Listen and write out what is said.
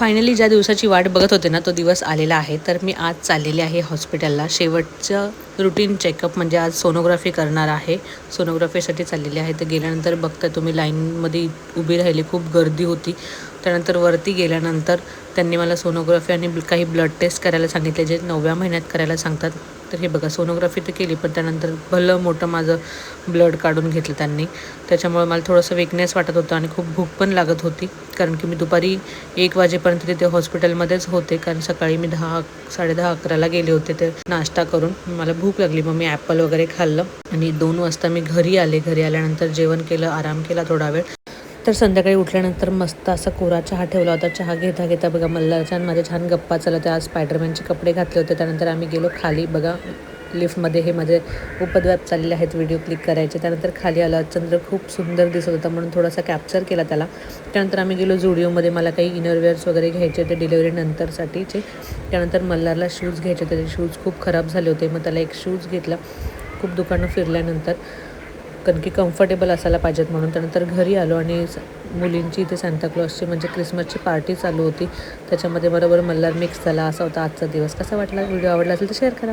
Finally ज्या दिवसाची वाट बघत होते ना तो दिवस आलेला आहे. तर मी आज चाललेली आहे हॉस्पिटलला. शेवटचं रुटीन चेकअप म्हणजे आज सोनोग्राफी करणार आहे. सोनोग्राफीसाठी चाललेली आहे. तर गेल्यानंतर बघता तुम्ही लाईनमध्ये उभी राहिली, खूप गर्दी होती. त्यानंतर वरती गेल्यानंतर त्यांनी मला सोनोग्राफी आणि काही ब्लड टेस्ट करायला सांगितले, जे 9व्या महिन्यात करायला सांगतात. तर हे बघा, सोनोग्राफी तर केली, पण त्यानंतर भलं मोठं माझं ब्लड काढून घेतलं त्यांनी. त्याच्यामुळे मला थोडंसं वीकनेस वाटत होतं आणि खूप भूक पण लागत होती, कारण की मी दुपारी 1 वाजेपर्यंत तिथे हॉस्पिटलमध्येच होते, कारण सकाळी मी 10:30-11:00ला गेले होते ते नाश्ता करून. मला भूक लागली, मग मी ॲपल वगैरे खाल्लं आणि 2 वाजता मी घरी आले. घरी आल्यानंतर जेवण केलं, आराम केला थोडा वेळ. तर संध्याकाळी उठल्यानंतर मस्त असा कोरा चहा ठेवला होता. चहा घेता घेता बघा मल्हारच्या माझ्या छान गप्पा चालत. आज स्पायडरमॅनचे कपडे घातले होते. त्यानंतर आम्ही गेलो खाली. बघा लिफ्टमध्ये हे माझे उपद्व्याप चाललेले आहेत व्हिडिओ क्लिक करायचे. त्यानंतर खाली आला. चंद्र खूप सुंदर दिसत होता म्हणून थोडासा कॅप्चर केला त्याला. त्यानंतर आम्ही गेलो झुडिओमध्ये. मला काही इनरवेअर्स वगैरे घ्यायचे होते डिलेवरी नंतरसाठीचे. त्यानंतर मल्हारला शूज घ्यायचे होते. ते शूज खूप खराब झाले होते, मग त्याला एक शूज घेतला. खूप दुकानं फिरल्यानंतर, कारण की कम्फर्टेबल असायला पाहिजेत म्हणून. त्यानंतर घरी आलो आणि मुलींची इथे सांताक्लॉजची म्हणजे क्रिसमसची पार्टी चालू होती. त्याच्यामध्ये बरोबर मल्हार मिक्स झाला. असा होता आजचा दिवस. कसा वाटला? व्हिडिओ आवडला असेल तर शेअर करा.